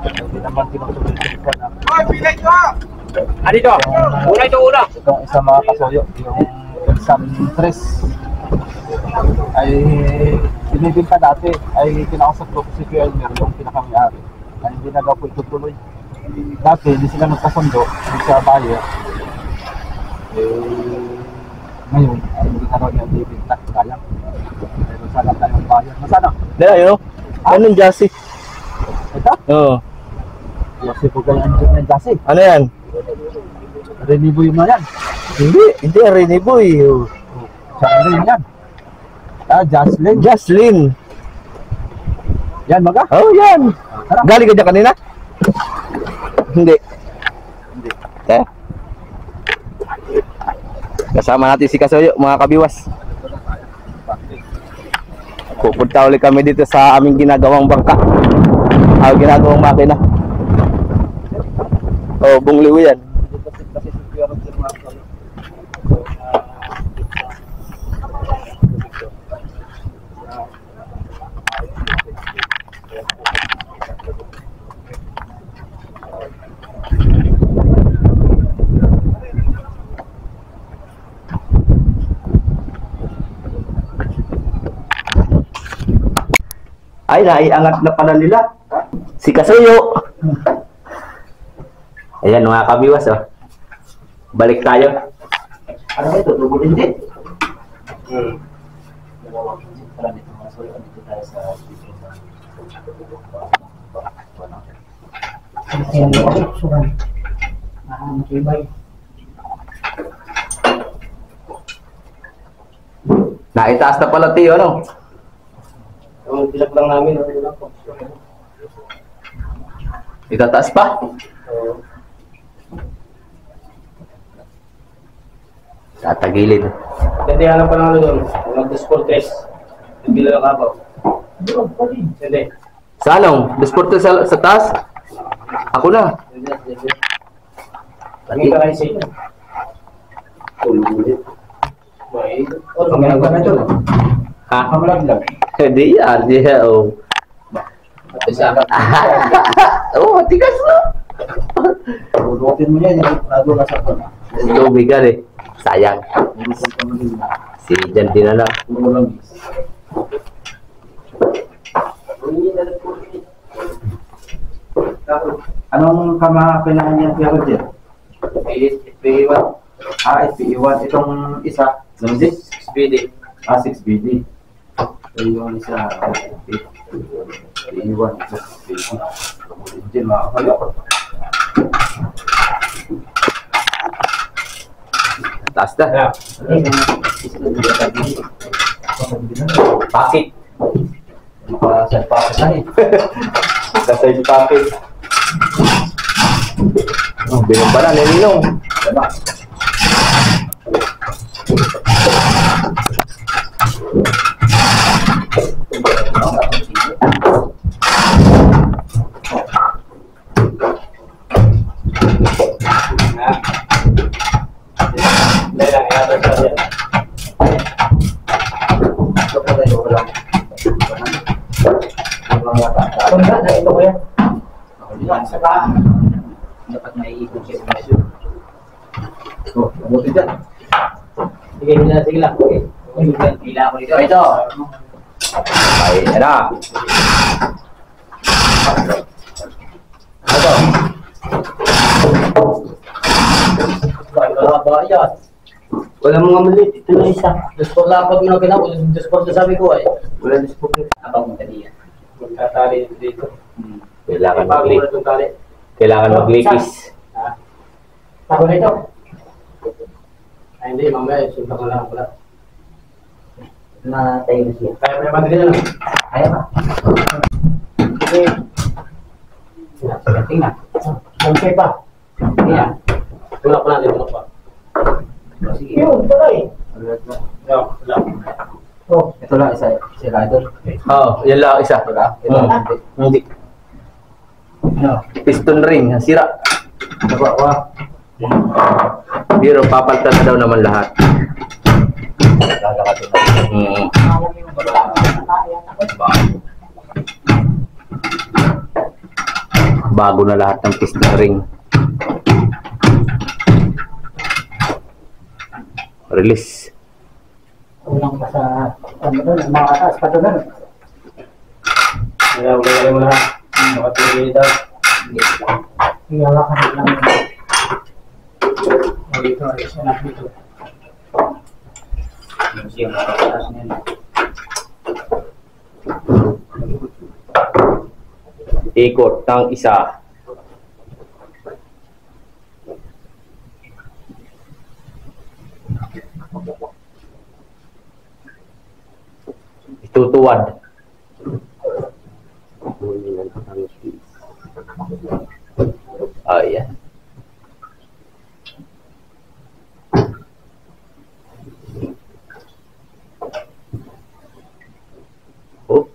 Hindi naman tinutuloy ko na. Ano ito? Una ito una. Itong isa mga kasuyo, yung exam 3 ay binibinta dati, ay kinakausap ko si Kuya Elmer, yung pinakamayari. Ay hindi na daw po itutuloy. Dati hindi sila nagkasundo, hindi siya buyer. Ngayon ay hindi na raw niya bibinta, kaya. Pero sana tayong buyer. Masana? Dala, yun o. Anong Jassy? Ito? Oo. Kasi po kayo ang Jassy. Ano yan? Renibo yung mga yan. Hindi yan Reniboy. Saan rin yan? Jocelyn. Jocelyn. Yan maga? Oh, yan. Galing ka dyan kanina? Hindi. Eh? Kasama natin si Kasuyo, mga kabiwas. Pupunta ulit kami dito sa aming ginagawang bangka. Ginagawang makina. Oh, bungliw yan. Kasi si Kuya Roger mga kasuyo. Ay, naiangat na pala nila. Si Kasuyo. Ayan, mga kabiwas, oh. Balik tayo. Ano ba ito? Double engine? Dalawang engine pala nito mga kasuyo. Dito tayo sa video na Naitaas na pala, Tiyo, no? ang bilag lang namin. Itataas pa? Tatagilid. Hindi, ano pa lang ano doon? Mag-sport test. Nagbilang ang kabaw. Hindi. Sa anong? Desporte sa taas? Ako na. Hindi ka kayo sa inyo. May... Pamalag na ito. Ha? Pamalag lang. Hindi yan. Hindi yan. Oh. Ito sa akin. Oh, tigas mo. Budutin mo yan. Nado ka sa ito na. Tubigan eh. Sayang. Si Jan din na lang. Anong kailangan niya Kuya Roger? FP1. FPE1. Itong isa, 6BD. 6BD. So yung isa, FPE1, isa 6BD. Engine mga kayo. Taas na. Pakit. Sa pakit na eh. Kasay si Pakit. Oh, binong ba na, nilinong. Diba? Ito ko yan. Dapat naiikot siya sa medyo. Oh, mabuti dyan. Sige lang. Pila ko dito. Ito. Ay, ano? Ito. Wala ba yan? Wala mga maliit. Ito na isa. Disport lang pag mga ginagawa. Disport na sabi ko ay. Wala na sport. Abang mo kaniya. Magkatali dito. Kailangan Pag-ulit itong tali. Kailangan maglipis. Ako na ito. Ay hindi, mamaya. Sunta ko lang pala. Tayo na siya. Kaya may madali na lang. Kaya ba? Okay. Tingnan. Okay pa. Yan. Tulak pa natin, tulak pa. Sige. Yun, pala eh. Wala. Oh. Ito lang isa. Si Rider. Oo, yan lang isa. Ito lang. Ito lang. Hindi. No. Piston ring, sira. Nakuha. Pero papalitan na daw naman lahat. Lalakatin. bago na lahat ng piston ring. Release. Ulang pa sa ano doon, mga atas pa doon. Wala mo lahat. Makatuli daw. Iyawa ka lang. Dito, isa na dito. Yung makataas na yun. Ikot ng isa. Itutuwad. Ayan. Oh.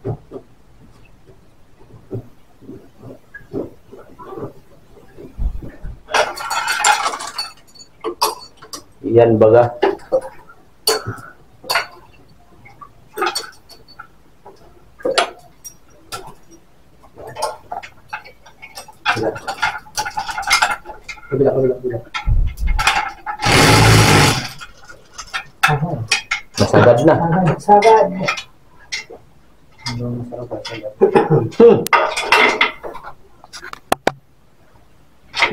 Yan baga. Kabila. Masagad na. Sagad.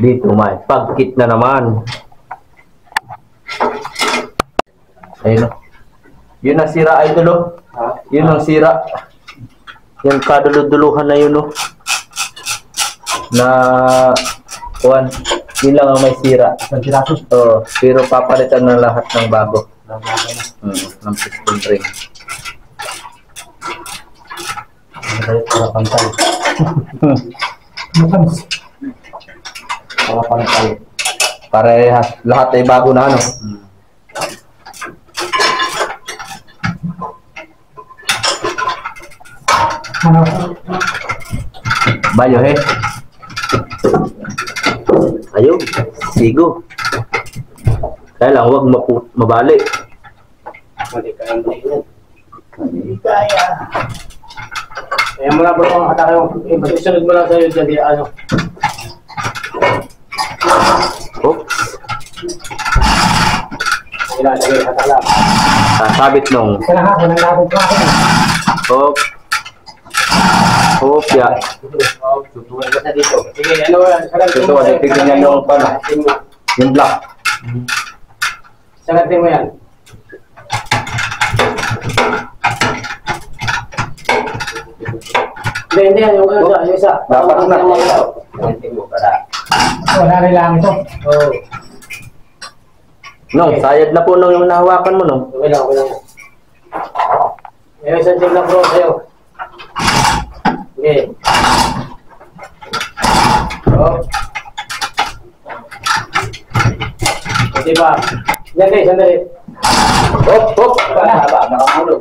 Dito may pagkit na naman. Ayun o. Yun ang sira, idol o. Yun ang sira. Yung kaduluduluhan na yun o. Na kuwan. Yun lang ang may sira. Oo. Pero papalitan na lahat ng bago. Ng piston ring. Para pantay. Para pantay. Parehas. Lahat ay bago na ano. Bayo he. Ayun. Sigo. Kaya lang huwag mabali. Mali ka ang yan. Hindi kaya. Kaya mo na ba itong atake mo? Sunod mo lang sa'yo dyan. Di ano. Oops. Sige, atak lang. Sasabit nung. Isa na ha, walang labong pa ako. Hop. Hop ya. Tutuwan ka na dito. Sige, ano yan? Ito, tignan niya yung pala. Yung black. Sagatin mo yan. Hindi yan. Yung isa. Dapat na. Sagatin mo para. Wala rin lang ito. Oo. Nung, sayad na po nung yung nahawakan mo nung. Okay lang. May isang check na bro sa'yo. Okay. Oh. Hindi ba? Yan guys, sandali. Hop, hop. Nakamulog.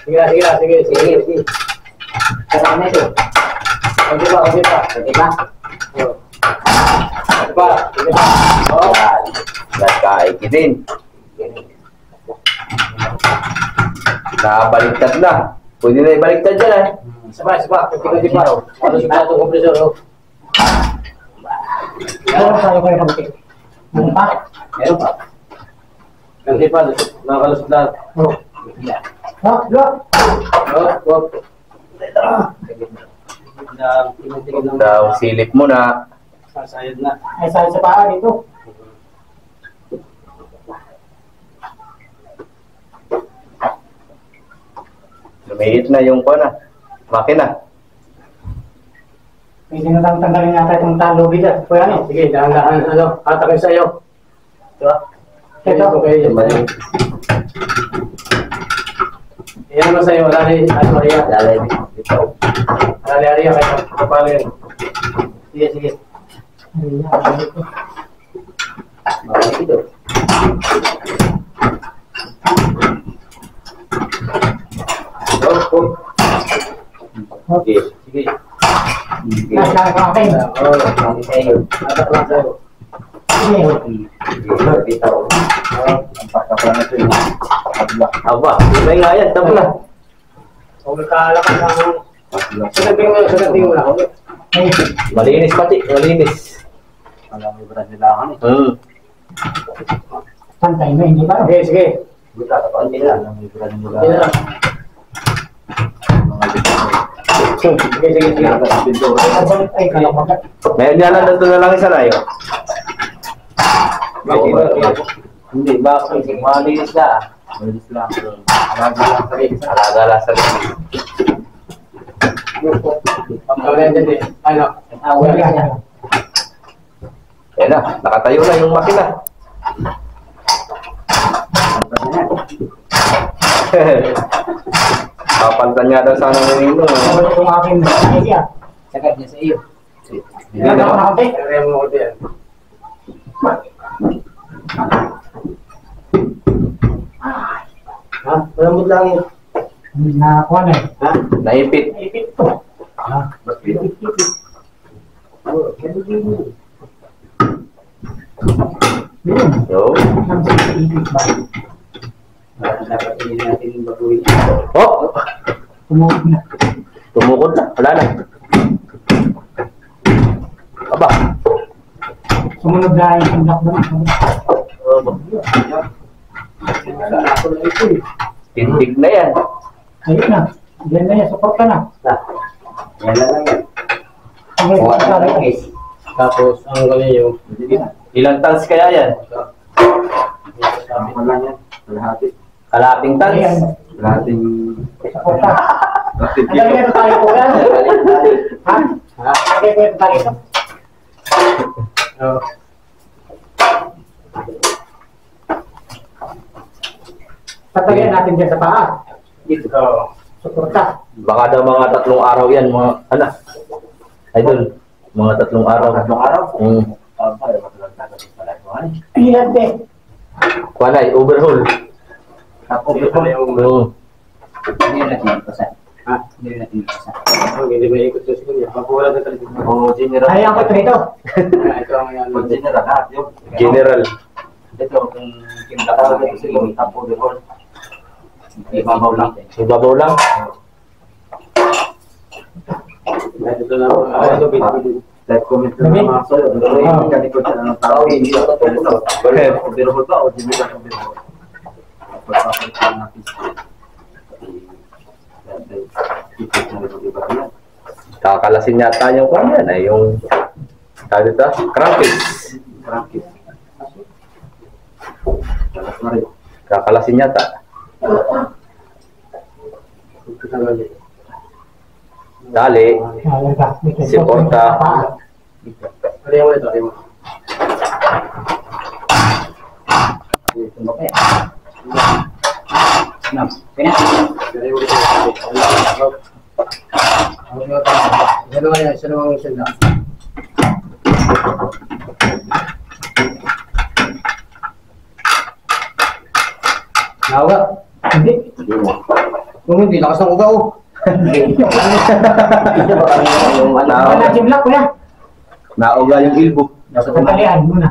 Sige. Kasama na ito. Hindi ba? Oh. Sige ba? Oh. Nagkaikitin. Nakabaliktad na. Pwede na ibaliktad dyan eh. Isa pa. Kunti pa. Ano sa itong kompresor? Oh. Meron tayo kayo pag meron pa? Meron pa. Kunti pa. Nakakalusot lahat. Oo. Look! Oh. Daw, silip mo na. Sasayad na. Ay, sa paa dito. Lumiit na yung makina. Pwede na lang tanggalin yata itong talo bida. Kuya ano? Sige, dahan-dahan. Hatakin sa'yo. Diba? Ito. Okay. Iyan mo sa'yo. Lali, Aria. Lali, Aria. Kayo. Paano yun? Sige. Ayan, dito. Bawal ito. Sige. Nasa ka akin. Kami sa'yo. Hatak lang sa'yo. Aba, iba nga yan, tabla. Huwag kalakas ang... Sagating mo lang. Ay, Malinis pati, malinis. Alam mo ba nila ako eh. pantay na, hindi ba? Sige, sige. Buta ka pa nila. Alam mo ba nila. Hindi na lang. Sige, sige, sige. Ay, kalapagat. May na lang na lang isa na yun. Hindi, bakit? Malinis na. Malinis lang. Alaga lang sa rin. Alaga lang sa rin. Ang gawin din din. Ano? Wala yan. Ayan na, nakatayo na yung makina. Papalitan niya daw sana ng ino. Wala itong aking idea. Sagat niya sa iyo. Hindi Wala na. ako nakapit. Kaya mo ko din. Ha? Malambot lang yun. Nakakuha na eh. Ha? Naipit. Ipit to. Yun. Yo. Ipit ba? Dapat hindi natin baguhin. Oh! Tumawag na. Tumukod na. Wala na. Aba. Sumunod na yung sundak doon. Ako na ito eh. Tindig na yan. Ayun na. Diyan na yan. Support ka na. Yan lang yan. Okay, support ka rin. Tapos, ang gawin nyo, Ilang tons kaya yan? Sabi ko lang yan. Kalahati. Kalating tons? Ayan. Kalahating... Support ka. Kalahating Ang dami na tayo po yan. Ha? ha? Okay, pwede tayo ito. Oh. Tatayan natin dyan sa paa. Dito. Support ka. Baka daw mga 3 araw yan, mga anak. Idol, mga 3 araw. 3 araw? Hmm. Ay, matalang tatasin pala ito. Ano? Ilan din. Walay, overhaul. Tapos Dito ito. na yung... Oo. Hindi natin ipasan. Ha? Hindi natin ipasan. Hindi ba ikot sa school niya? Pagkulang na talaga. O, general. Ayaw ko ito rito. Ito ang yan. O, general lahat yun. General. Ito, kung kinakawag ito sila, tapo de hall. Ibabaw lang. Ibabaw lang. Ito na ako. Ito, bit. Like, comment na ng mga soyo. Ito yung kanikot siya ng tao. Hindi ako ito. Pero hall pa o general o hall. Pagpapalit lang natin. Kakalasin yata yung kwan yan eh, yung tawag dito, crankcase. Crankcase. Kalas na rin. Kakalasin yata. Dali, Ayaw ka. Supporta. Ano yung ito? Ano yung Ito ba kaya? Nawa. Hindi. Kung hindi, lakas ng ugaw. Wala gym lock kuya. nauga yung ilbo. Tatalian muna.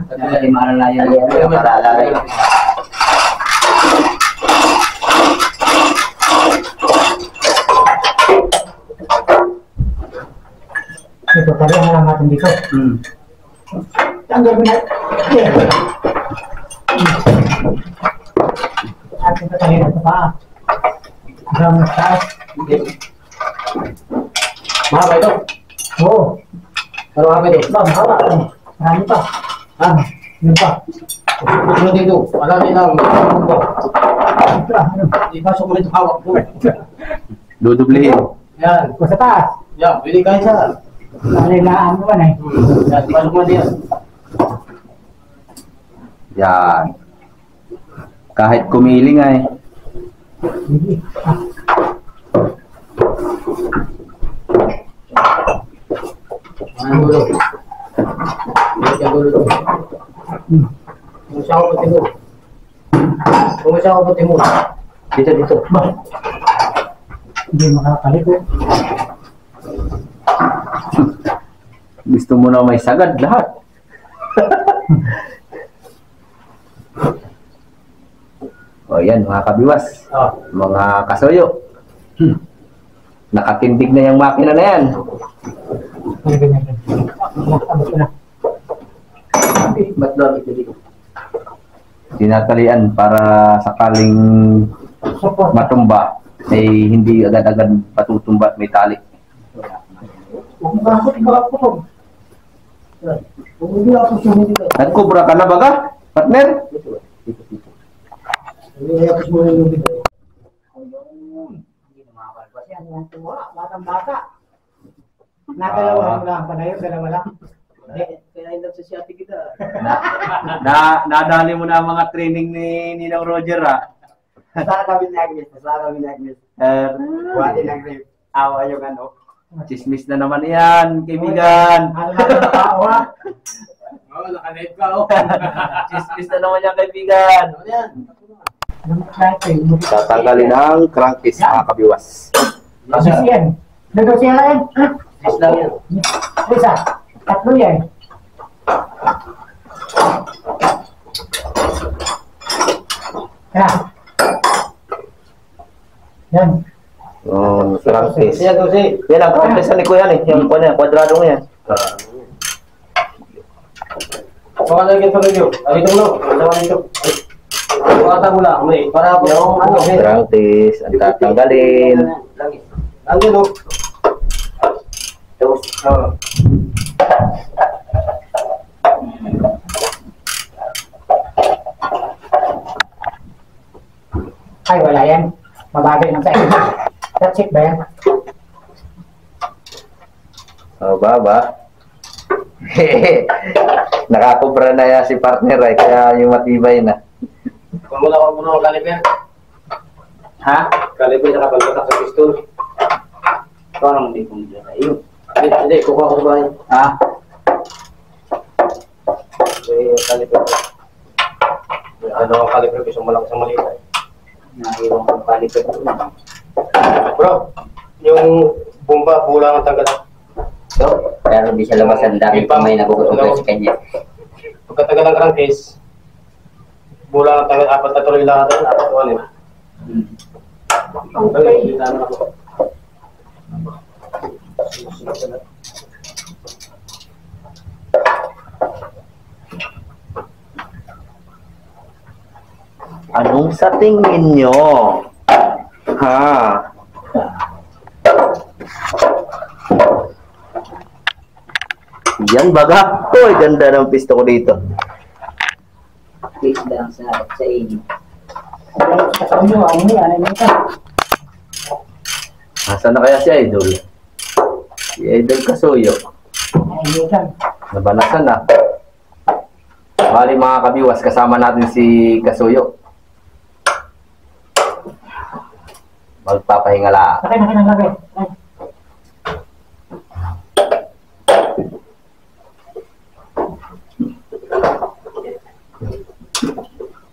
Ito, talian na lang natin dito. Tanggal mo na. Atin tatalian sa paa. Hanggang mas taas. Mahaba ito. Oo. Pero mahaba ito. Ba, mahaba. Marami pa. Ha? Yun pa. Ano dito? Alam niyo lang. Ano? Ipasok mo ito hawak ko. Dudublihin. Yan. O sa taas. Yan. Pwede kayo sa. Nalilaan mo man eh. Yan. Ipasok mo diyan. Yan. Kahit kumiling ay. Sige. Ah, Ang gulo. Ang gulo to. Kung siya ako pati mo. Kung siya ako pati mo. Dito, dito. ba? Hindi makakalit eh. Gusto mo na may sagad lahat. O yan, mga kabiwas. Ah. Mga kasoyo. Nakatindig na yung makina na yan. Abot ko na. Ba't lang ito dito? Tinatalian para sakaling Support. matumba ay hindi agad-agad patutumba at may tali. Huwag mo bakit ikaw ako po. Huwag hindi ako susunod dito. Nagkubra ka na baga, partner? Hindi ako sumunod dito. Hindi na makakalpas yan. Yan tumura. Batang bata. Nadalawa lang pa na yun. Dalawa lang. Kaya hindi sa siyate kita. Nadali mo na ang mga training ni Ninang Roger, ha? Saan kami ni Agnes? Saan kami ni Agnes? Wali ng rape. Awa yung ano. Chismis na naman yan, kaibigan. Ano na yung tao ha? Oo, naka-live ka oh. Chismis na naman yan, kaibigan. Ano yan? Ano mo kahit eh. Tatanggalin ang crankcase, mga kabiwas. Kasi yan. Dago siya yan. Yes lang yan. Isa. Tatlo yan. Kaya. Yan. Crankcase. Siya to si. Yan ang crankcase ni Kuya yan, yung kwadradong yan. Baka lagyan pa kayo. Dito mo. Dalawa dito. Baka mo lang. May para po yung ano. Crankcase, ang tatanggalin. Lagi. Ang dito. Tapos. Ay, wala yan. Mabagay ng sa'yo. That's it ba yan? Baba. Nakakubra na yan si partner, eh, kaya yung matibay na. Kung wala ko muna ng caliper. Ha? Caliper na kapalpatak sa pistol. Parang hindi kong dyan. Ayun. Hindi, kukuha ko sa bahay. Ha? Caliper. Ano ang caliper ko sa malaki sa maliit. Naiwan ko ang caliper ko. Bro, yung bomba, bulang ang tanggal. So, pero di siya lumasan dahil pa may nagugutugan sa kanya. Pagkatagal ng crankcase, bulang ang tanggal, apat na tuloy lahat. Apat tuwan eh. Okay. Anong sa tingin nyo? Ha? Yan baga. Uy, ganda ng pisto ko dito. Please lang sa inyo. Kasama nyo, ano yan? Ano yan? Nasaan na kaya si Idol? Si Idol Kasuyo. Ano yan? Nabanasan na. Bali mga kabiwas, kasama natin si Kasuyo. Magpapahinga lang. Sakay na kinalagay. Ay.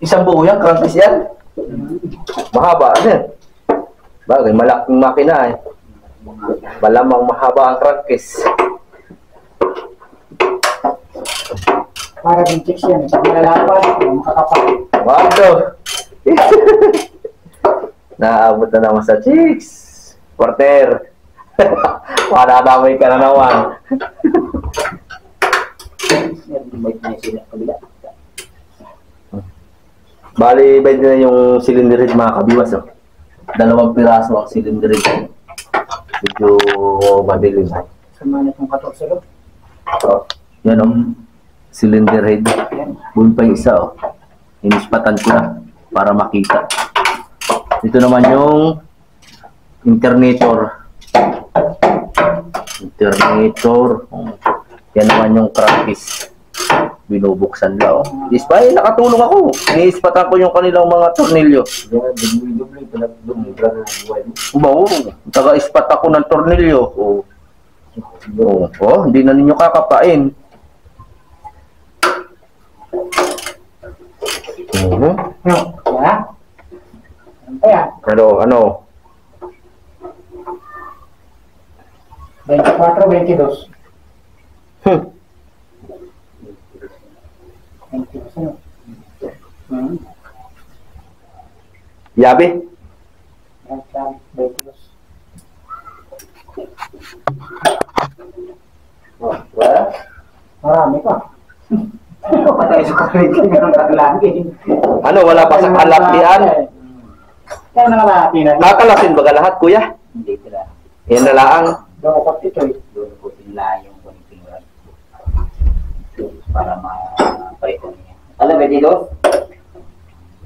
Isang buo yan, crankcase yan. Mahaba yan. Bagay, malaking makina eh. Malamang mahaba ang crankcase. Para din chicks yan. Pag nalalapan, makakapal. Wado! Naabot na naman sa chicks. Porter. Madadamay ka na naman. May sila kabila. Bali, ba na yung cylinder head mga kabiwas. Oh. 2 piraso ang cylinder head. Medyo madilim. Sumana itong 14 lo. Oh, yan o. Cylinder head. Buwan pa yung isa o. Inispatan ko na para makita. Ito naman yung alternator. Alternator. Yan naman yung crankcase. Binubuksan lang. Dispay, nakatulong ako. Iniispatan ko yung kanilang mga tornilyo. Oo, taga-ispat ako ng tornilyo. Hindi na ninyo kakapain. No, ya. Ayan. Ano? 24, 22. 22, ano? Yabi? 22. Marami pa. Patay sa kuliting ng kaglagi. Ano, wala pa sa kalaptian? Kaya nangalaki na. Nakalasin ba lahat, kuya? Hindi sila. Yan na lang. Dokot ito eh. Doon po sila yung connecting rod. Para ma-paito niya. Alam ba dito?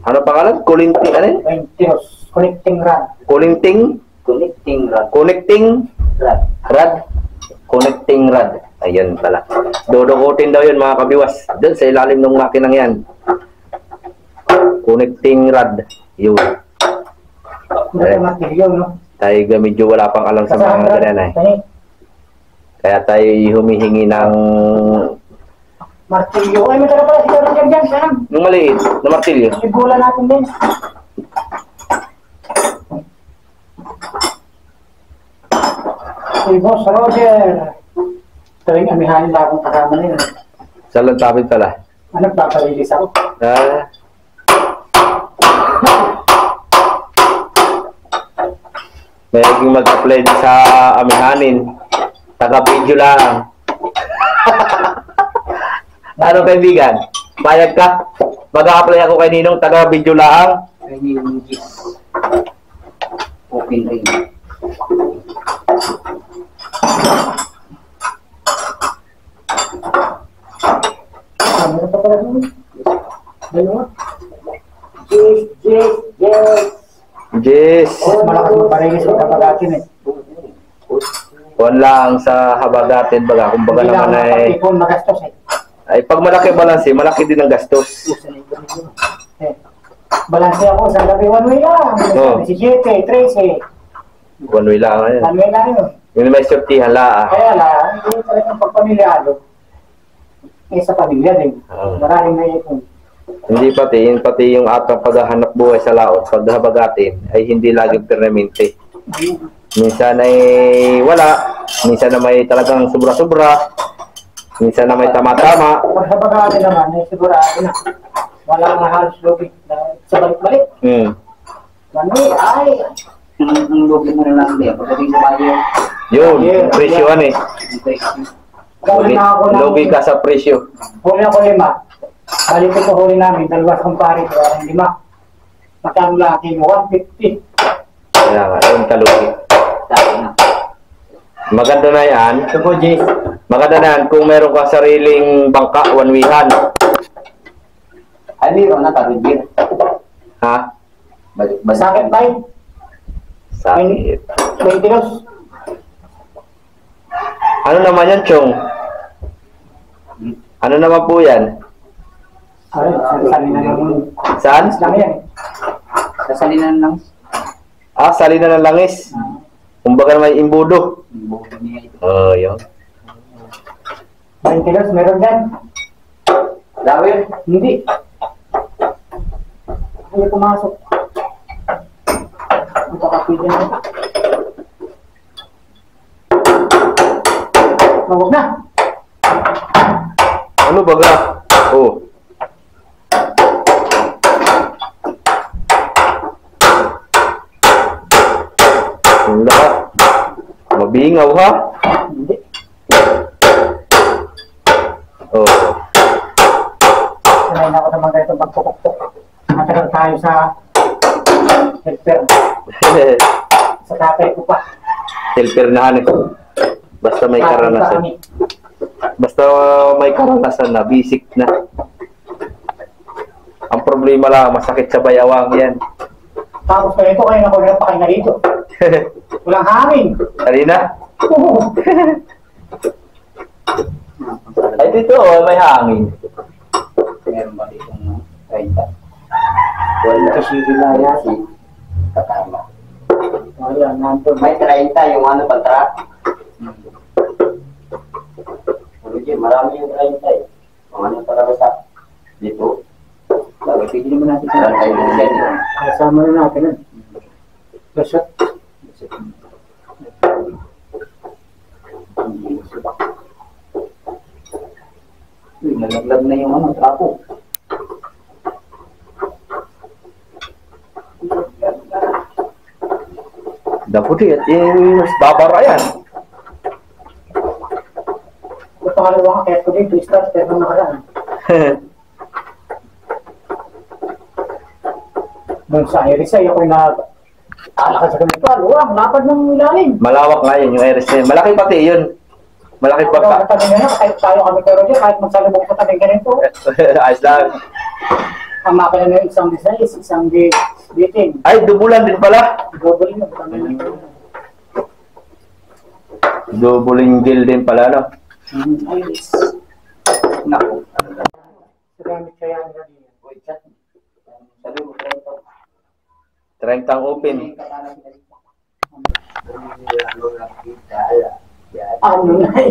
Ano pangalan? Kulinting, ano yun? Tiros. Connecting rod. Kulinting? Connecting rod. Connecting? Rod. Rad? Connecting rod. Ayun pala. Dodokotin daw yun mga kabiwas. Doon sa ilalim ng makinang yan. Connecting rod. Yun. Hindi tayo matilyo, no? Tayo medyo wala pang alam sa mga ganyan eh. Kaya tayo humihingi ng Martilyo. Ay, may tala pala si Taro dyan, saan? yung maliit na martilyo. Igulan natin din. Si Boss Roger. Tuwing amihanin na akong kasama nila. Sa lantapin pala. Ano, papalilis ako. Ah, may naging mag-apply din sa amihanin. Taga-video lang. Ano kaibigan? Bayad ka? Mag-a-apply ako kay Ninong, taga-video lang. Ay, yung gis. Open ring. Ano na pa pala doon? Dalawa? Yes. Yes. Oh, malakas mo parilis sa kapagatin eh. Kuwan lang sa habagatin baga. Kumbaga Hindi naman lang ay, makapipon, magastos eh. ay pag malaki balanse, malaki din ang gastos. Eh, balanse ako sa gabi, one way lang. Oo. 17, 13. One way lang yan. One way lang yun. Yung may sortihan la. Kaya lang, hindi talagang pagpamilyado. Eh, sa pamilya din. Oo. Maraming naipon. Hindi pati yung atang paghahanap buhay sa laot, pag habagatin, ay hindi laging permanente. Minsan ay wala, minsan na may talagang sobra-sobra, minsan na may tama-tama. Pag sa bagay naman, ay sigurado na. Wala nga halos lubig na sa balik-balik. One way, ay. Ang lobby mo na lang din. Pagdating sa bayo. Yun, yung presyohan eh. Ang presyo. Gawin na ako ng Logi ka sa presyo. huli ako 5. Balik ito huli namin, 2 kumpare, kaya 5. Magkano lang kilo, 150. Kaya nga, yun kalugi. Dati na. Maganda na yan. Ito po, Jace. Maganda na yan kung meron ka sariling bangka, one-wihan. Ay, mayroon na tarugir. Ha? Masakit tayo. Sakit. 20 kilos. Ano naman yan, Chong? Ano naman po yan? Ay, sabi na naman. Saan? Lang yan. Sasalinan lang. Ah, salina ng langis. Kumbaga may imbudo. Buko niya ito. Oh, yun. 20 kilos, meron dyan. Dawin. Hindi. Ayaw pumasok. Ito kapit din ako. Mawag na. Ano baga? Oh. Wala. Mabingaw ha? Hindi. Oh. Sanay na ako naman ganito pagpupukpuk. Matagal tayo sa helper. Sa tatay ko pa. Helper na hanip. Basta may karanasan. Basta may karanasan na, basic na. Ang problema lang, masakit sa bayawang yan. Tapos ganito kayo na kulang pa kayo na dito. Walang hangin. Kanina? Oo. Ay dito, oh, may hangin. Meron ba ditong 30? Wala. Kasi bilaya. Si Katama. Ayan, nandun. May 30 yung ano patra. Sige, marami yung 30 eh. Kung ano talaga sa dito. Lagi pwede naman natin sa tayo ng ganyan. Kasama na natin yun. Lusot. Uy, nalaglag na yung ano, trapo. Daputi at yung babara yan. pangalawang akit ko dito, starter ng nakaraan. Doon sa Iris ay ako'y alakad sa ganito, luwang, lapad ng ilalim. Malawak nga yun, yung iris na yun. Malaki pati yun. Malaki pa Ikaw na tabi nga, kahit tayo kami pero dyan, kahit magsalubong sa tabi ganito. Ayos lang. Ang makina na isang design, isang dating. Ay, dubulan din pala. Goblin na, kami na. Dubuling gill din pala, no? Iris. Naku. Sa gamit kaya ang gabi. Sabi mo, 30 ang open. Ano na eh.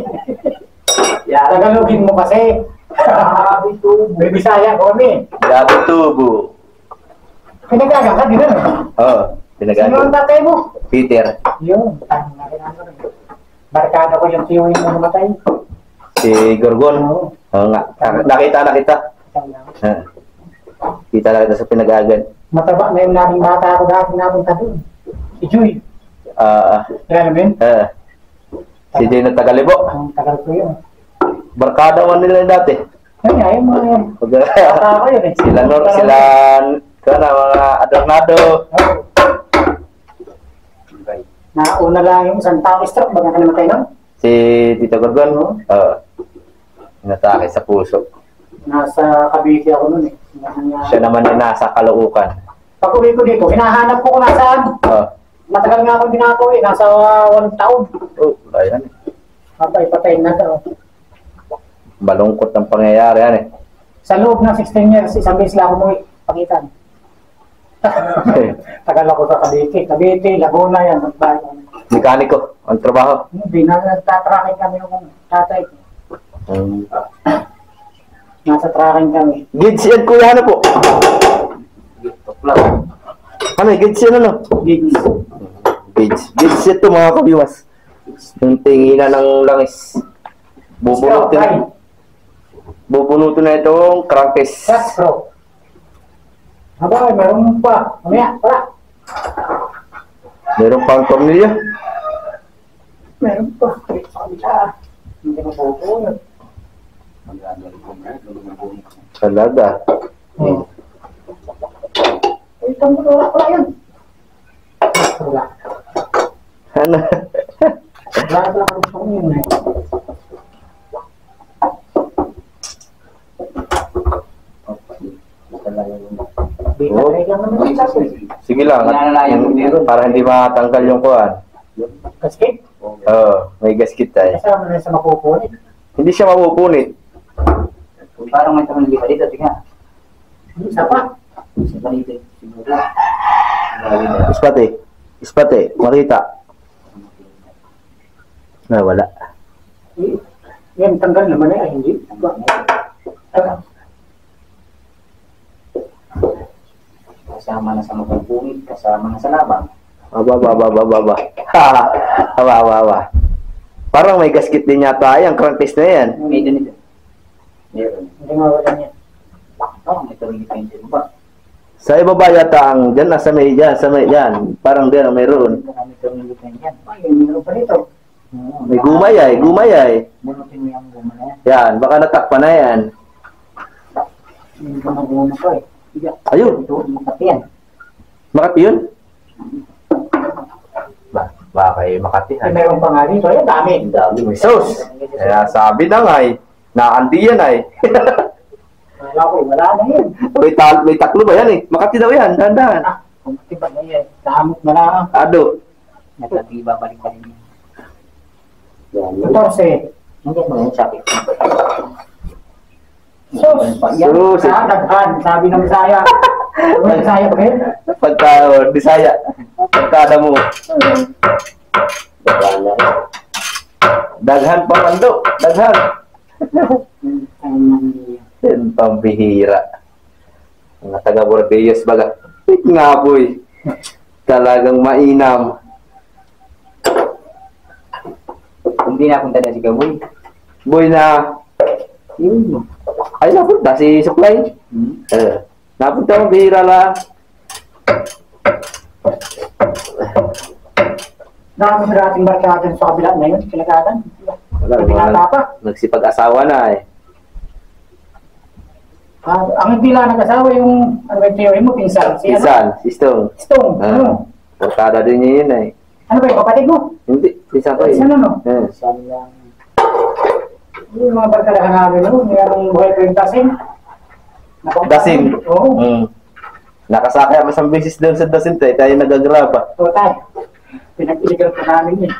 Tagalogin mo kasi. May Bisaya kami. Gabi tubo. Pinagagang ka din ano? Oo, Sino ang pinagano. tatay mo? Peter. Yun. Barkada ko yung tiyo yung namatay. Si Gorgon. Oo nga. Nakita. Ah. Kita na kita sa pinag-agan. Mataba na yung naming bata ako dati napunta doon. Si Joy. Kaya namin? Si Jay na Tagalibo. Ang tagal ko yun. Barkada man nila dati. Ayun nga, yung mga yan. Bata ako yun eh. Sila, mga adornado. Nauna lang yung isang tao stroke. Baga ka namatay nun? Si Tito Gorgon. Natake sa puso. Nasa Cavite ako nun eh. Siya naman ay nasa Caloocan. Pag uwi ko dito, hinahanap ko kung nasaan. Matagal nga akong dinako eh. Nasa 1 taon. Ayan. Patay na daw. Malungkot ang pangyayari yan eh. Sa loob ng 16 years, isang beses lang ako umuwi. Pakitan. Tagal ako sa Cavite. Cavite, Laguna yan. Magbayan. Mekaniko, ang trabaho. Hindi na nagtatracking kami ng tatay ko. Nasa tracking kami. Gids yan kuya, ano po? Ano, gids yan ano? Gigs. Gids ito mga kabiwas. Yung tinginan ng langis. Bubunutin na itong crankcase. Yes, bro. Aba, meron pa. Mamaya, para. Meron pang tornilyo. Meron pa. Hindi mo po. Talaga. Ito mo wala yun. Wala. Ano? Wala ka lang gusto ko yun eh. Sige lang. Para hindi matanggal yung kuhan. Gasket? May gasket tayo. Kasama na sa mapupunit. Hindi siya mapupunit. parang may tanong dito. Dito, tingnan. Isa pa. Sa balita, siguro. Ispate, makita. Wala. Yan, tanggal naman eh, hindi. Kasama na sa magpupungit, kasama na sa labang. Aba. Parang may gasket din yata yung crankcase na yan. May ganito. Meron. Hindi mawala niya. Parang may tanong dito ba? Sa ibaba yata ang dyan, sa may dyan. Parang dyan, mayroon. Marami tanong dito yan. Ay, meron pa dito. May gumay. Bunutin mo yung guma na yan. Yan, baka natakpan na yan. Hindi ko naguna pa eh. Ayun, Ito, makati yan. Makati yun? Baka Makati. Ay, meron pa nga dito. Ay, dami. Ang dami. Sus! Kaya sabi na nga eh, naandi yan ay. Wala ko, wala na yun. may taklo ba yan eh? Makati daw yan, dahan-dahan. Kung tiba na yan. Damot na lang. Ado. Nagkatiba, balik pa rin yan. 14. Hindi mo yan, sabi. Sus! Sus! Daghan, sabi ng Bisaya. Ng Bisaya ba yun? Pagka, Bisaya. Pagkada mo. Daghan pa man do. Daghan. Yan pambihira. Mga taga Bordeaux baga. Wait nga po eh. Talagang mainam. Hindi napunta na si Kaboy. Boy na. Yun. Ay napunta si Suklay. Napunta mo bihira lang. Dami na ating barkada sa kabila na yun. Kinagatan. Wala, Pinata pa. nagsipag-asawa na eh. Ang hindi lang nag-asawa yung, ano ba yung theory mo, pinsan? Si ano? Isan, si Stone. Stone. Ah, Ano? Portada din niya yun eh. Ano ba yung kapatid mo? Hindi, isa ko eh. Pinsan ano? Eh. Yung mga barkadahan namin, no? May anong buhay ko yung dasin. Dasin. Oo. Nakasakay ako isang beses doon sa Dasin tayo nagagraba. Oo tayo. Pinag-iligal pa namin yun.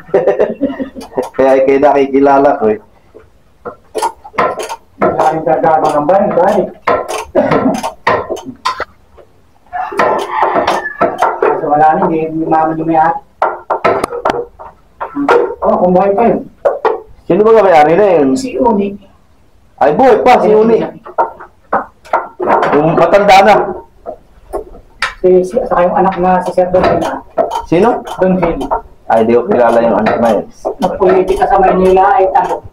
Kaya kayo nakikilala ko eh. Maraming kargabang ang bayan, balik. Kasi wala na, hindi mama niyo may ate. Oo, kung buhay pa yun. Sino ba may-ari na yun? Si Uni. Ay buhay pa, si Uni. Yung matanda na. Saka yung anak na si Sir Don Hill. Sino? Don Hill. Ay, di ko kilala yung anak na yun. Nagpolitika sa Maynila ay ano.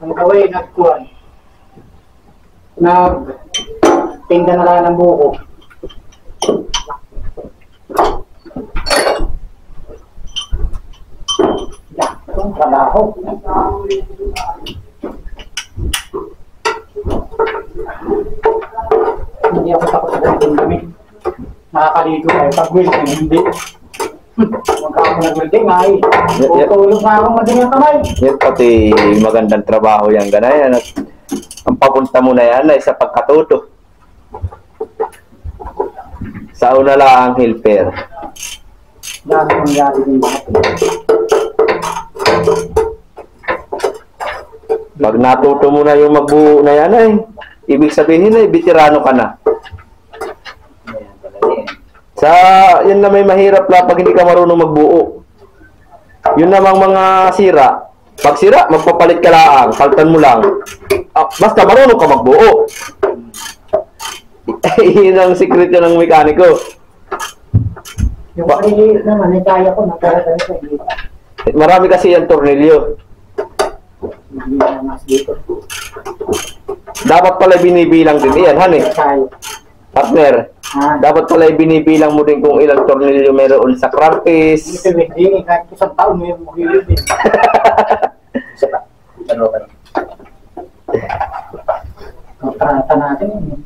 Ang kaway, nagkuhan. Nagtinda na lang ng buko. Itong trabaho. Hindi ako takot sa ganitong dami. Nakakaligo ay pag-welding, hindi. Huwag ako nag-welding ay tutulog na akong madaling kamay. Yan pati magandang trabaho yan ganayan. Ang papunta mo na yan ay sa pagkatuto. Sa una lang ang helper. Dami kong yari din mga Pag natuto mo na yung magbuo na yan ay, ibig sabihin ay veterano ka na. Sa yun na may mahirap lang pag hindi ka marunong magbuo. Yun namang mga sira. Pag sira, magpapalit ka lang, paltan mo lang. Basta marunong ka magbuo. Yun ang sikreto ng mekaniko. yung maliliit naman, ay kaya ko nagkaroon sa iyo. Marami kasi yung tornilyo. Hindi na mas dito. Dapat pala binibilang din yan, han eh. Tayo. Partner, dapat pala binibilang mo din kung ilang tornilyo meron sa crampis. Ito hindi, kahit isang taon may maghilid din. Isa pa. Ano ka? Ang trata natin yun.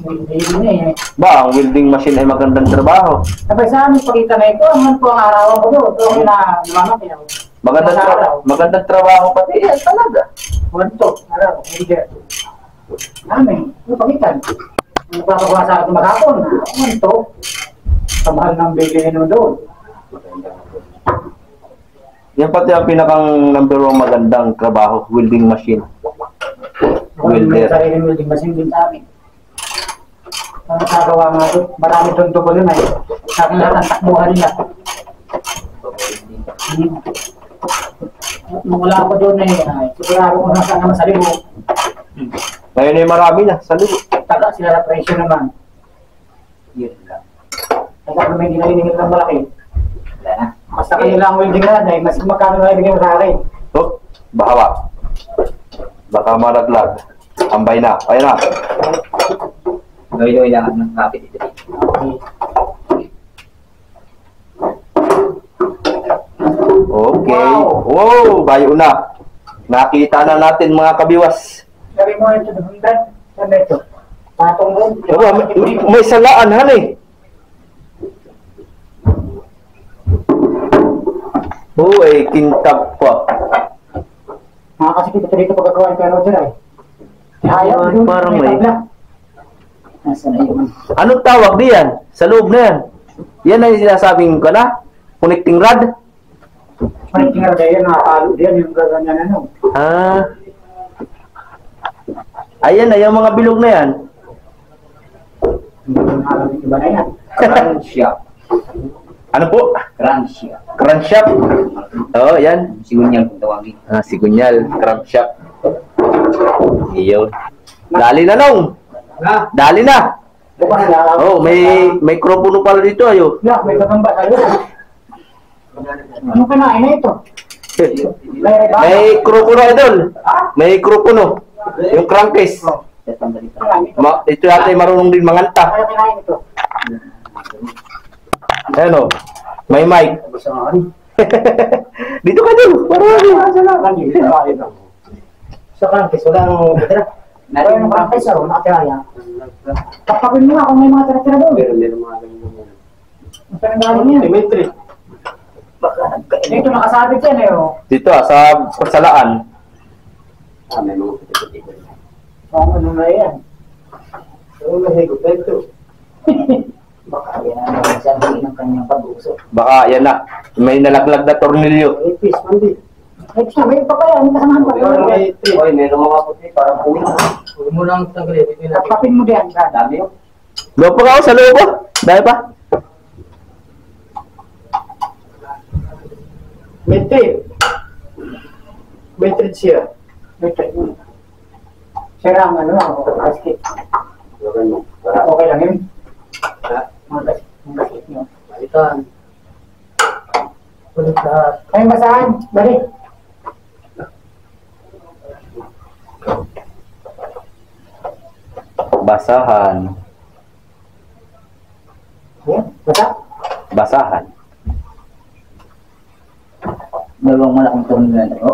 Hindi na eh. Ba, ang welding machine ay magandang trabaho. Sabay sa amin, pakita na ito, hanggang po ang arawan ko doon. Ito ang naman pinag Magandang trabaho pati yan talaga. Wanto, araw, hindi. Namin, yung pagitan. Nagpapagawa sa akin maghapon. Wanto, sa mahal ng bigay nyo doon. Yan pati ang pinakang number 1 magandang trabaho, welding machine. May Welder. sarili welding machine din sa amin. Ang nagkagawa nga doon, marami doon tubo yun ay. Sa akin lahat ang takbuhan nila. Nung wala ako doon ay, sigurado ko nasa naman sa libo. Ngayon ay marami na sa lubo. Taga sila na presyo naman. Yun lang. Taga kung may ginalingin ng malaki. Wala na. Basta kanila ang welding na dahil mas magkano na ibigay mo sa akin. Oh, bahawa. Baka malaglag. Tambay na. Kaya na. Gawin lang ng kapit ito. Okay. Wow, bayo na. Nakita na natin mga kabiwas. Sabi mo ito, Dundan. Ano ito? Patong doon. Diba, may salaan, han eh. Oh, kintab pa. Mga kasi kita dito pagkagawa kay Roger ay. Ayaw, doon, Parang may- tabla. Nasa na yun. Anong tawag diyan? Sa loob na yan. Yan ay sinasabing ko na. Connecting rod. May tingnan na yan, nakakalo din yung gaganyan ano. Ah. Ayan na, yung mga bilog na yan. Hindi ko alam yung iba na yan. Crankshaft. Ano po? Crankshaft. Crankshaft. Oo, yan. Sigunyal kung tawagin. Sigunyal. Crankshaft. Iyon. Dali na nung. Dali na. Bukas na. Oh, may mikropono pala dito ayo. Yeah, may katamba tayo. Ano kinain na ito? May mikropono idol. May mikropono. Yung crankcase. Ito yata ay marunong din manganta. Ano kinain ito? Ayan o. May mic. Dito ka dito. Sa Krangkis, wala nang tira. Pero yung practice ako, nakatira yan. Kapagin mo nga kung may mga tira-tira doon. Meron mga ganyan. Ang pinanggaling yan. Dimitri. Dito nakasabit yan eh. Oh. Dito sa Pasalaan. May mga puti-puti. Kung ano na yan. Ano na higop na ito? Baka yan ang sabi ng kanyang pag-uso. Baka yan na. May nalaglag na tornilyo. Ay, peace, mandi. Ay, siya, may pa kaya, may kasamahan pa. Oy, meron mga puti, parang puwi na. Huwag mo lang tanggalin. Kapapin mo diyan, Brad. Dami yun. Doon pa ako sa loob. Dahil pa. Mitri. Mitri siya. Sira ang ano, ako, basket. Gawin mo. Para Okay lang yun. Ha? Mga basket nyo. Balitan. Ulit lahat. Kayong basahan, balik. Basahan. Yan, basa. Basahan. dalawang malaking turno na ito.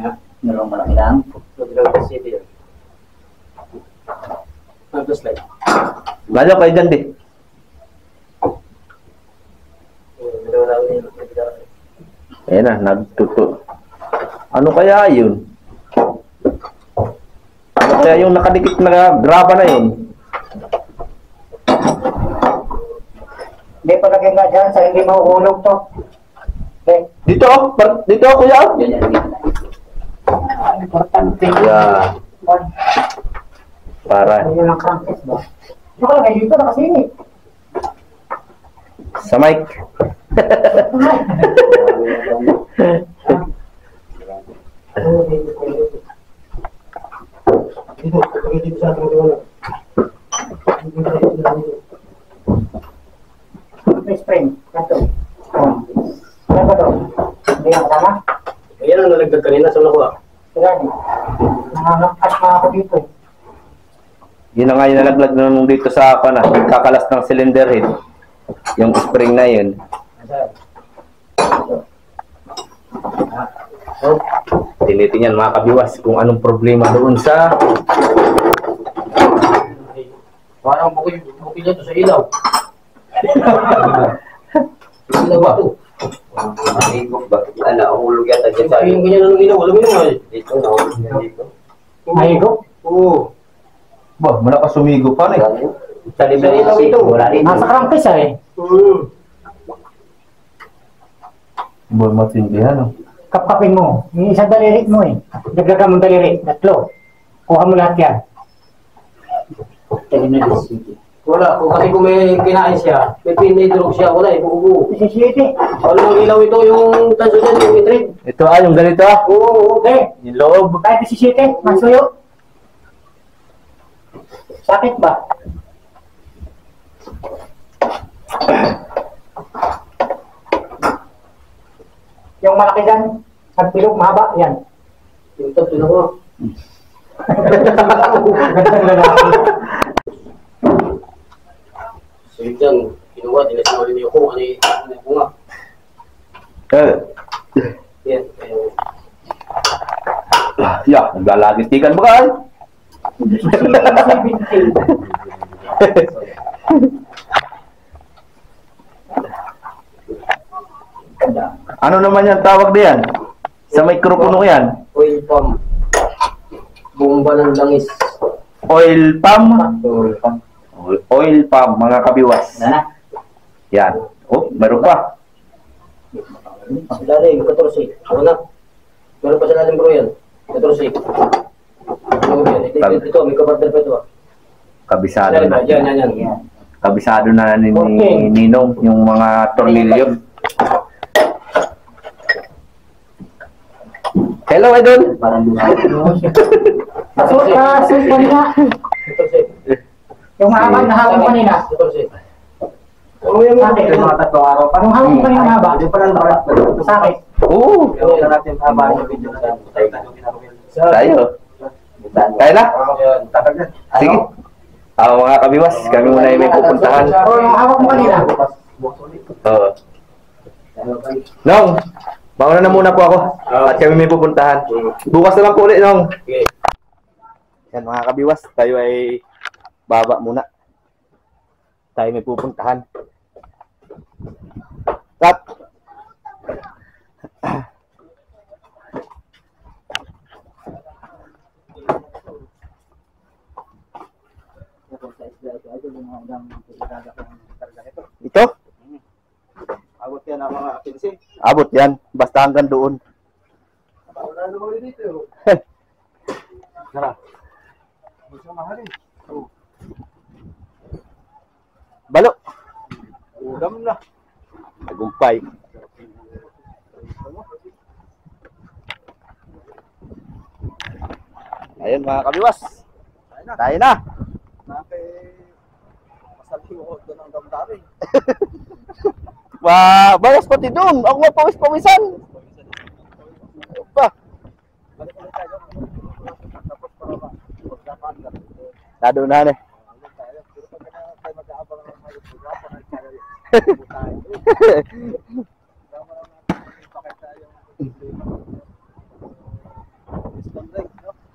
Ha? Dalawang malaki lang. Magdala sa city yan. Slide. Lalo kayo dyan, di. Dalawa lang yun. Ayan na, nagtuto. Ano kaya yun? Ano kaya yung nakadikit na graba na yun? Hindi pa lagay nga dyan sa hindi mahuhulog to. Okay. Dito, dito, kuya. Yan, yan. Importante. Yeah. Para Ayun ang crankcase ba? Yung kalagay dito, nakasingit. sa mic. Dito, dito sa ating liwanag. May spring. Ito. Ano ba ito? Hindi ang kasama? Ayan ang nalagdag kanina sa nakuha. Sila niya. Nangangakas na ako dito eh. Yun na nga yung nalaglag nung dito sa na, kakalas ng cylinder head. Yung spring na yun. Tinitingnan mga kabiwas kung anong problema doon sa Parang bukid niya to sa ilaw. Ilaw ba ito? Mahigop ba? Nahulog yata dyan sa Yung ganyan ng ilaw, alam mo naman. dito. Nahulog yan dito. Mahigop? Oo. ba, wala pa sumigo pa eh. Dami yun. Sa ilaw ito. Wala rin. Nasa crankcase ah eh. Boy, matindihan oh. Kapkapin mo. Yung isang daliri mo eh. Dagdagan mong daliri. Tatlo. Kuha mo lahat yan. Wala, kasi kung may kinain siya, may pinidrog siya, wala, ibubuo. Isisiti. Ano ng ilaw ito, yung tanso dyan, yung mitrid? Ito yung ganito. Oo, Okay. Yung loob. Kahit isisiti. Masuyo. Sakit ba? Yung malaki dyan. Ang pilog, mahaba. Yan. Yung ito, tinan ko. Gandang lalaki. Sulit yan, kinuha, dinasinuli niyo ko, ano yung bunga. Yan, Yeah, naglalagitikan ba ka? Ano naman yung tawag diyan? Sa mikropono yan? oil pump. Bomba ng langis. Oil pump? Oil pump, mga kabiwas. Yan. Oh, meron pa. Sa lalim, 14. Ako na. Meron pa sa lalim bro yan. 14. Ano yan? Ito, may kapartner pa ito ah. Kabisado Lalim na. ba? Yan. Kabisado na ni Ninong yung mga tornilyo. Hello, Idol. Parang luha. Pasok ka, sus kanina. 14. Yung mahaba na hawak mo kanina. 14. Ano yan mo? Sakit. Mga tatlong araw pa. Anong hawak mo kanina mahaba? Hindi pa lang nakalak. Sakit. Oo, Gawin na natin haba yung video sa tayo. Kaya na? Yan. Sige. Mga kabiwas, kami muna yung may pupuntahan. O yung hawak mo kanina. Oo. Nong, Mauna na muna po ako. At kami may pupuntahan. Bukas na lang po ulit, Nong. Okay. Yan mga kabiwas, tayo ay baba muna. Tayo may pupuntahan. Cut! Ito? Abot yan ang mga 15. Abot yan. Basta hanggang doon. Wala naman dito. Tara. Gusto mahalin. Balo. Udam na. Tagumpay. Ayun mga kabiwas. Tayo na. Nakay masalti ko doon ang damdamin. Bayas pati doon. Ako mapawis-pawisan. Pa. Balik ulit tayo. Tapos para magdapat na. Nado na eh. Pero pag tayo mag-aabang ng mga lupa, panay tayo. Tama lang natin pakita yung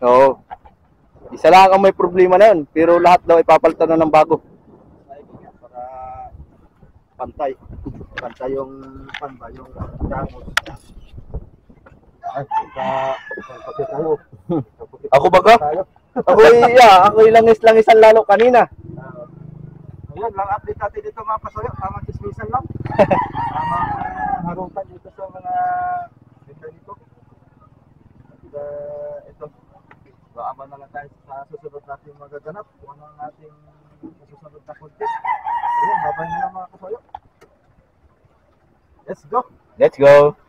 Oo. Isa lang ang may problema na yun. Pero lahat daw ipapalitan na ng bago. para pantay. Pantay yung panba, yung damos. Ay, pati tayo. Ako baga? Ako langis-langisan lalo kanina. Ayun, lang update natin dito mga pasoyo. Tamang chismisan lang. Tamang harutan dito sa mga dito dito. At ito, baaman na lang tayo sa susunod natin magaganap. Kung ano ang ating susunod na content. Ayun, babay na lang mga pasoyo. Let's go! Let's go!